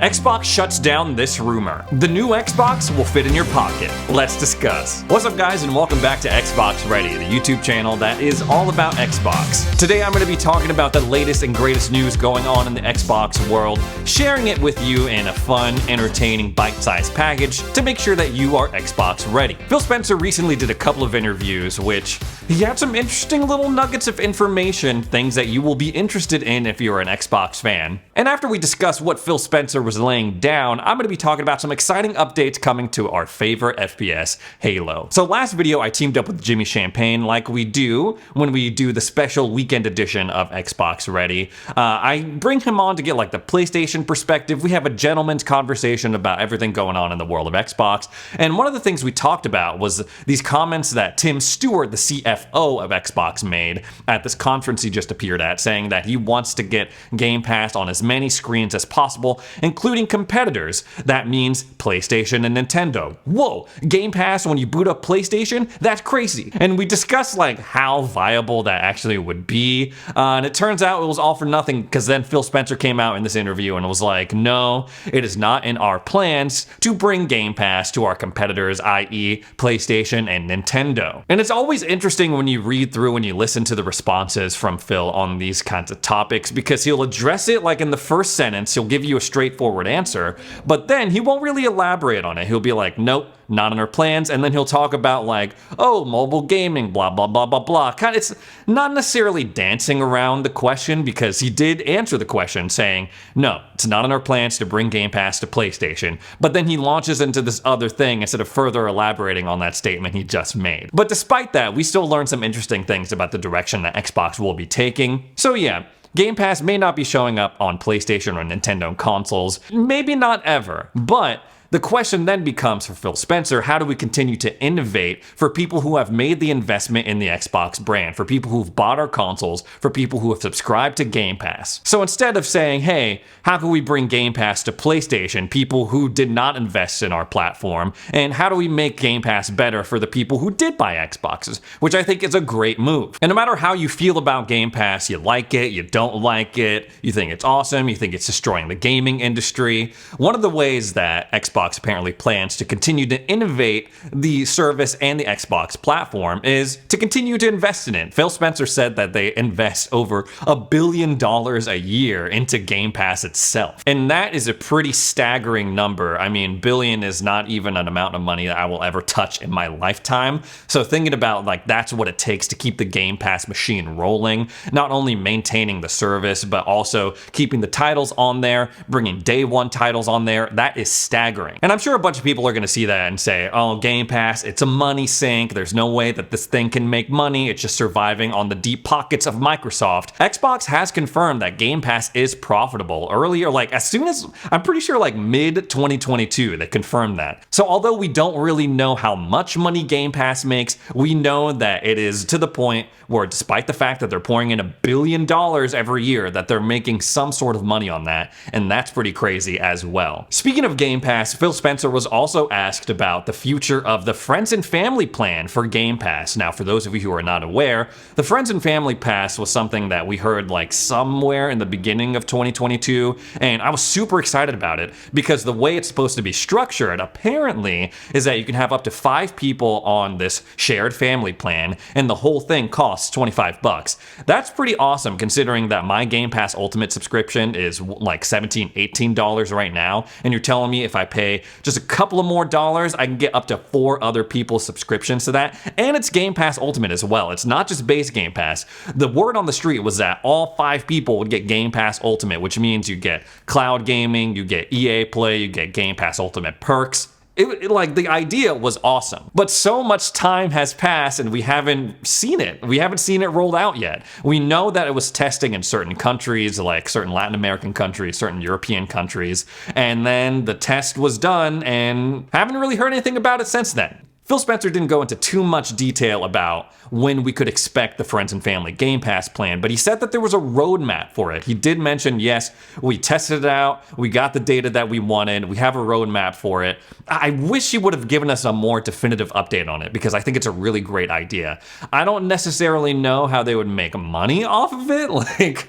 Xbox shuts down this rumor. The new Xbox will fit in your pocket. Let's discuss. What's up, guys, and welcome back to Xbox Ready, the YouTube channel that is all about Xbox. Today I'm going to be talking about the latest and greatest news going on in the Xbox world, sharing it with you in a fun, entertaining, bite-sized package to make sure that you are Xbox ready. Phil Spencer recently did a couple of interviews, which he had some interesting little nuggets of information, things that you will be interested in if you're an Xbox fan. And after we discuss what Phil Spencer was laying down, I'm going to be talking about some exciting updates coming to our favorite FPS, Halo. So last video I teamed up with Jimmy Champagne like we do when we do the special weekend edition of Xbox Ready. I bring him on to get like the PlayStation perspective. We have a gentleman's conversation about everything going on in the world of Xbox. And one of the things we talked about was these comments that Tim Stewart, the CFO of Xbox, made at this conference he just appeared at, saying that he wants to get Game Pass on as many screens as possible, including competitors. That means PlayStation and Nintendo. Whoa, Game Pass when you boot up PlayStation? That's crazy. And we discussed like how viable that actually would be. And it turns out it was all for nothing, because then Phil Spencer came out in this interview and was like, no, it is not in our plans to bring Game Pass to our competitors, i.e. PlayStation and Nintendo. And it's always interesting when you read through and you listen to the responses from Phil on these kinds of topics, because he'll address it like in the first sentence, he'll give you a straightforward answer, but then he won't really elaborate on it. He'll be like, nope, not in our plans, and then he'll talk about like, oh, mobile gaming, blah, blah, blah, blah, blah. It's not necessarily dancing around the question, because he did answer the question saying, no, it's not in our plans to bring Game Pass to PlayStation, but then he launches into this other thing instead of further elaborating on that statement he just made. But despite that, we still learned some interesting things about the direction that Xbox will be taking. So yeah, Game Pass may not be showing up on PlayStation or Nintendo consoles, maybe not ever, but the question then becomes for Phil Spencer, how do we continue to innovate for people who have made the investment in the Xbox brand, for people who've bought our consoles, for people who have subscribed to Game Pass? So instead of saying, hey, how can we bring Game Pass to PlayStation, people who did not invest in our platform, and how do we make Game Pass better for the people who did buy Xboxes, which I think is a great move. And no matter how you feel about Game Pass, you like it, you don't like it, you think it's awesome, you think it's destroying the gaming industry, one of the ways that Xbox apparently plans to continue to innovate the service and the Xbox platform is to continue to invest in it. Phil Spencer said that they invest over $1 billion a year into Game Pass itself. And that is a pretty staggering number. I mean, billion is not even an amount of money that I will ever touch in my lifetime. So thinking about like that's what it takes to keep the Game Pass machine rolling, not only maintaining the service, but also keeping the titles on there, bringing day one titles on there, that is staggering. And I'm sure a bunch of people are going to see that and say, oh, Game Pass, it's a money sink. There's no way that this thing can make money. It's just surviving on the deep pockets of Microsoft. Xbox has confirmed that Game Pass is profitable earlier, like as soon as, I'm pretty sure like mid 2022, they confirmed that. So although we don't really know how much money Game Pass makes, we know that it is to the point where despite the fact that they're pouring in $1 billion every year, that they're making some sort of money on that. And that's pretty crazy as well. Speaking of Game Pass, Phil Spencer was also asked about the future of the Friends and Family plan for Game Pass. Now, for those of you who are not aware, the Friends and Family Pass was something that we heard like somewhere in the beginning of 2022, and I was super excited about it because the way it's supposed to be structured, apparently, is that you can have up to 5 people on this shared family plan, and the whole thing costs $25. That's pretty awesome considering that my Game Pass Ultimate subscription is like $17, $18 right now, and you're telling me if I pay just a couple of more dollars, I can get up to 4 other people's subscriptions to that. And it's Game Pass Ultimate as well. It's not just base Game Pass. The word on the street was that all 5 people would get Game Pass Ultimate, which means you get cloud gaming, you get EA Play, you get Game Pass Ultimate perks. Like the idea was awesome, but so much time has passed and we haven't seen it. We haven't seen it rolled out yet. We know that it was testing in certain countries, like certain Latin American countries, certain European countries, and then the test was done and haven't really heard anything about it since then. Phil Spencer didn't go into too much detail about when we could expect the Friends and Family Game Pass plan, but he said that there was a roadmap for it. He did mention, yes, we tested it out, we got the data that we wanted, we have a roadmap for it. I wish he would have given us a more definitive update on it because I think it's a really great idea. I don't necessarily know how they would make money off of it, like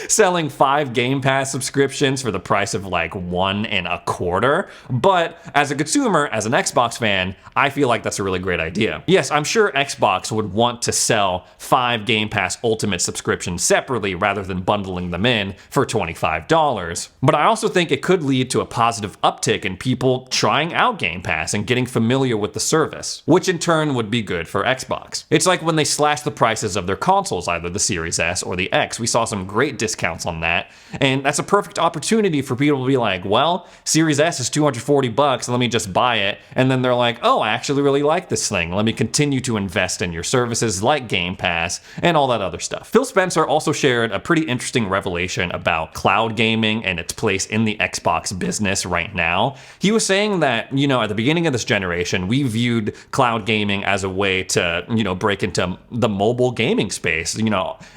selling 5 Game Pass subscriptions for the price of like 1.25. But as a consumer, as an Xbox fan, I feel like that's a really great idea. Yes, I'm sure Xbox would want to sell 5 Game Pass Ultimate subscriptions separately rather than bundling them in for $25. But I also think it could lead to a positive uptick in people trying out Game Pass and getting familiar with the service, which in turn would be good for Xbox. It's like when they slashed the prices of their consoles, either the Series S or the X. We saw some great discounts on that, and that's a perfect opportunity for people to be like, well, Series S is $240, let me just buy it. And then they're like, oh, I actually really like this thing. Let me continue to invest in your services like Game Pass and all that other stuff. Phil Spencer also shared a pretty interesting revelation about cloud gaming and its place in the Xbox business right now. He was saying that, at the beginning of this generation, we viewed cloud gaming as a way to, break into the mobile gaming space.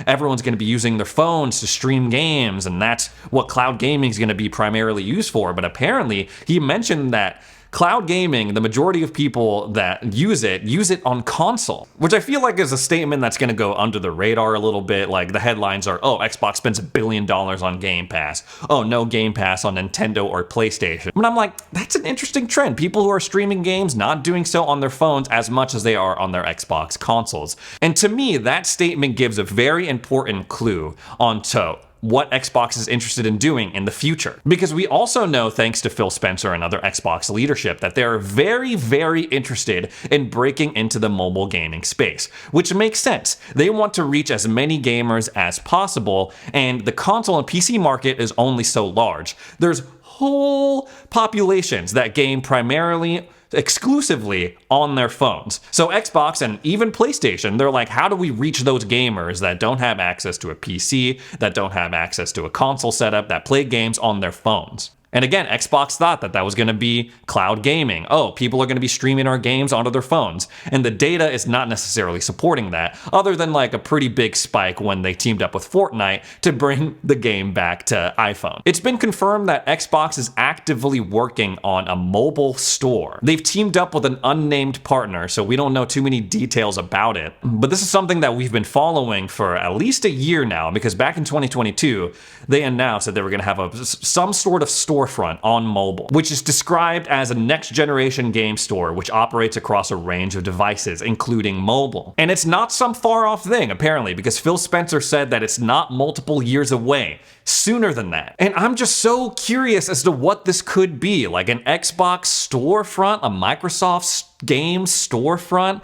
Everyone's going to be using their phones to stream games, and that's what cloud gaming is going to be primarily used for. But apparently, he mentioned that cloud gaming, the majority of people that use it on console, which I feel like is a statement that's going to go under the radar a little bit. Like the headlines are, oh, Xbox spends $1 billion on Game Pass. Oh, no Game Pass on Nintendo or PlayStation. And I'm like, that's an interesting trend. People who are streaming games not doing so on their phones as much as they are on their Xbox consoles. And to me, that statement gives a very important clue onto what Xbox is interested in doing in the future. Because we also know, thanks to Phil Spencer and other Xbox leadership, that they're very, very interested in breaking into the mobile gaming space, which makes sense. They want to reach as many gamers as possible, and the console and PC market is only so large. There's whole populations that game primarily exclusively on their phones. So Xbox and even PlayStation, they're like, how do we reach those gamers that don't have access to a PC, that don't have access to a console setup, that play games on their phones? And again, Xbox thought that was going to be cloud gaming. Oh, people are going to be streaming our games onto their phones. And the data is not necessarily supporting that, other than like a pretty big spike when they teamed up with Fortnite to bring the game back to iPhone. It's been confirmed that Xbox is actively working on a mobile store. They've teamed up with an unnamed partner, so we don't know too many details about it. But this is something that we've been following for at least a year now, because back in 2022, they announced that they were going to have some sort of storefront on mobile, which is described as a next-generation game store which operates across a range of devices, including mobile. And it's not some far-off thing, apparently, because Phil Spencer said that it's not multiple years away, sooner than that. And I'm just so curious as to what this could be, like an Xbox storefront, a Microsoft game storefront.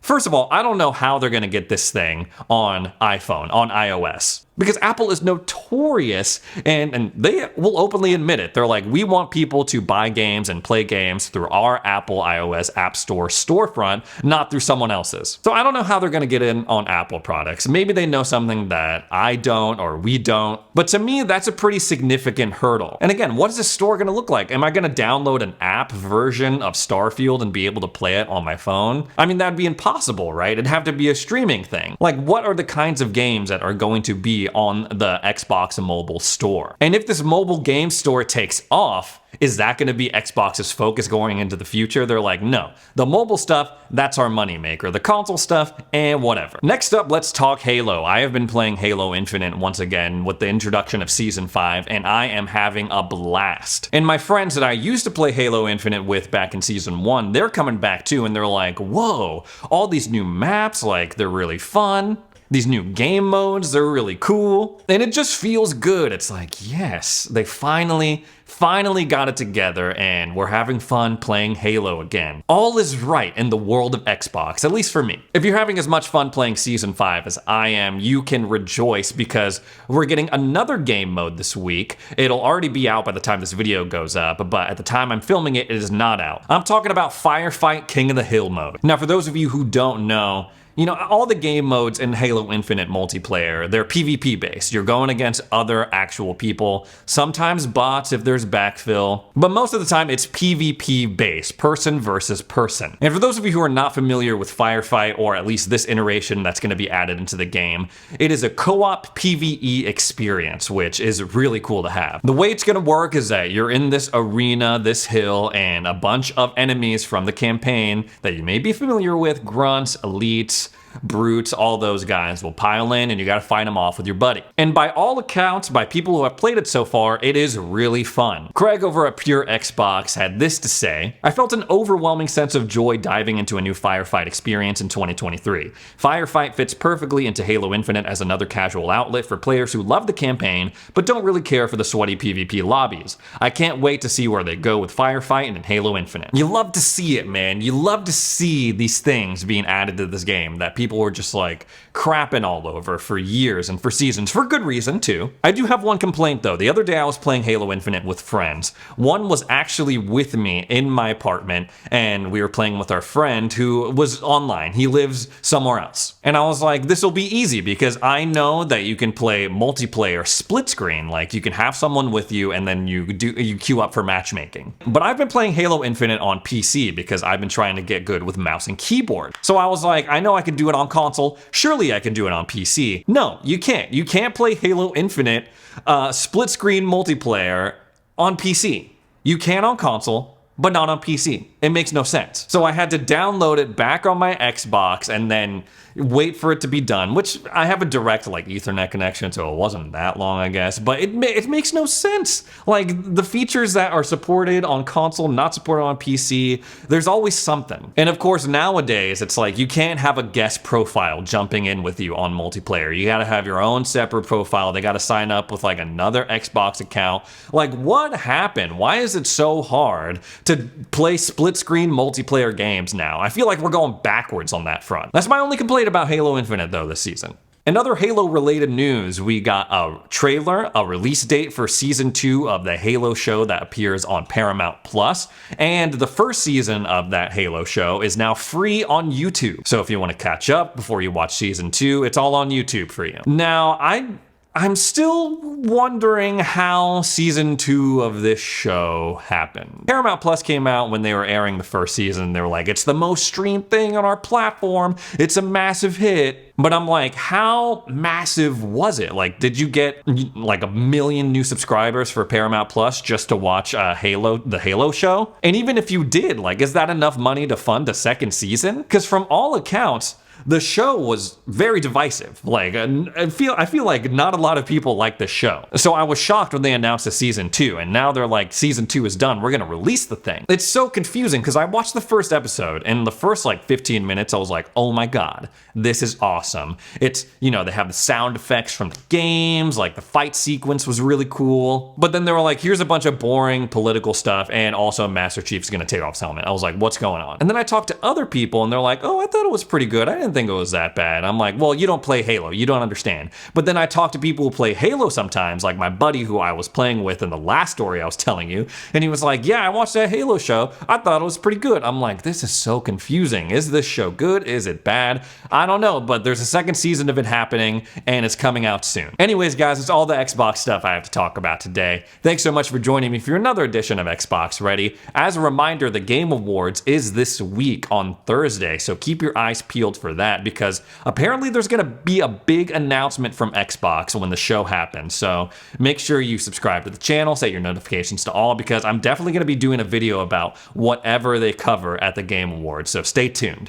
First of all, I don't know how they're going to get this thing on iPhone, on iOS. Because Apple is notorious, and they will openly admit it. They're like, we want people to buy games and play games through our Apple iOS App Store storefront, not through someone else's. So I don't know how they're going to get in on Apple products. Maybe they know something that I don't or we don't. But to me, that's a pretty significant hurdle. And again, what is this store going to look like? Am I going to download an app version of Starfield and be able to play it on my phone? I mean, that'd be impossible, right? It'd have to be a streaming thing. Like, what are the kinds of games that are going to be on the Xbox mobile store? And if this mobile game store takes off, is that going to be Xbox's focus going into the future? They're like, no, the mobile stuff, that's our moneymaker. The console stuff, and whatever. Next up, let's talk Halo. I have been playing Halo Infinite once again with the introduction of Season 5, and I am having a blast. And my friends that I used to play Halo Infinite with back in Season 1, they're coming back too, and they're like, whoa, all these new maps, like, they're really fun. These new game modes, they're really cool. And it just feels good. It's like, yes, they finally got it together and we're having fun playing Halo again. All is right in the world of Xbox, at least for me. If you're having as much fun playing Season 5 as I am, you can rejoice because we're getting another game mode this week. It'll already be out by the time this video goes up, but at the time I'm filming it, it is not out. I'm talking about Firefight King of the Hill mode. Now, for those of you who don't know, all the game modes in Halo Infinite multiplayer, they're PvP based. You're going against other actual people, sometimes bots if there's backfill, but most of the time it's PvP based, person versus person. And for those of you who are not familiar with Firefight, or at least this iteration that's going to be added into the game, it is a co-op PvE experience, which is really cool to have. The way it's going to work is that you're in this arena, this hill, and a bunch of enemies from the campaign that you may be familiar with, grunts, elites, brutes, all those guys will pile in and you gotta fight them off with your buddy. And by all accounts, by people who have played it so far, it is really fun. Craig over at Pure Xbox had this to say: I felt an overwhelming sense of joy diving into a new firefight experience in 2023. Firefight fits perfectly into Halo Infinite as another casual outlet for players who love the campaign but don't really care for the sweaty PvP lobbies. I can't wait to see where they go with Firefight and in Halo Infinite. You love to see it, man. You love to see these things being added to this game that people were just like crapping all over for years and for seasons, for good reason too. I do have one complaint though. The other day I was playing Halo Infinite with friends. One was actually with me in my apartment and we were playing with our friend who was online. He lives somewhere else. And I was like, this will be easy because I know that you can play multiplayer split screen. Like you can have someone with you and then you queue up for matchmaking. But I've been playing Halo Infinite on PC because I've been trying to get good with mouse and keyboard. So I was like, I know I can do it on console. Surely I can do it on PC. No, you can't. You can't play Halo Infinite split screen multiplayer on PC. You can on console, but not on PC. It makes no sense. So I had to download it back on my Xbox and then wait for it to be done, which I have a direct like Ethernet connection, so it wasn't that long, I guess, but it makes no sense. Like the features that are supported on console, not supported on PC, there's always something. And of course nowadays it's like you can't have a guest profile jumping in with you on multiplayer. You gotta have your own separate profile. They gotta sign up with like another Xbox account. Like what happened? Why is it so hard to play split screen multiplayer games now? I feel like we're going backwards on that front. That's my only complaint about Halo Infinite though this season. In other Halo related news, we got a trailer, a release date for season 2 of the Halo show that appears on Paramount Plus, and the first season of that Halo show is now free on YouTube. So if you want to catch up before you watch season 2, it's all on YouTube for you. Now, I'm still wondering how season 2 of this show happened. Paramount Plus came out when they were airing the first season. They were like, it's the most streamed thing on our platform. It's a massive hit. But I'm like, how massive was it? Like, did you get like 1 million new subscribers for Paramount Plus just to watch the Halo show? And even if you did, like, is that enough money to fund a second season? Because from all accounts, the show was very divisive. Like, I feel like not a lot of people like the show. So I was shocked when they announced a season 2, and now they're like, season 2 is done, we're gonna release the thing. It's so confusing because I watched the first episode, and the first like 15 minutes, I was like, oh my god, this is awesome. It's, you know, they have the sound effects from the games, like the fight sequence was really cool. But then they were like, here's a bunch of boring political stuff, and also Master Chief's gonna take off his helmet. I was like, what's going on? And then I talked to other people, and they're like, oh, I thought it was pretty good. I didn't think it was that bad. I'm like, well, you don't play Halo, you don't understand. But then I talk to people who play Halo sometimes, like my buddy who I was playing with in the last story I was telling you, and he was like, yeah, I watched that Halo show, I thought it was pretty good. I'm like, this is so confusing. Is this show good? Is it bad? I don't know, but there's a second season of it happening, and it's coming out soon. Anyways, guys, it's all the Xbox stuff I have to talk about today. Thanks so much for joining me for another edition of Xbox Ready. As a reminder, the Game Awards is this week on Thursday, so keep your eyes peeled for that, because apparently there's gonna be a big announcement from Xbox when the show happens. So make sure you subscribe to the channel, set your notifications to all, because I'm definitely gonna be doing a video about whatever they cover at the Game Awards. So stay tuned.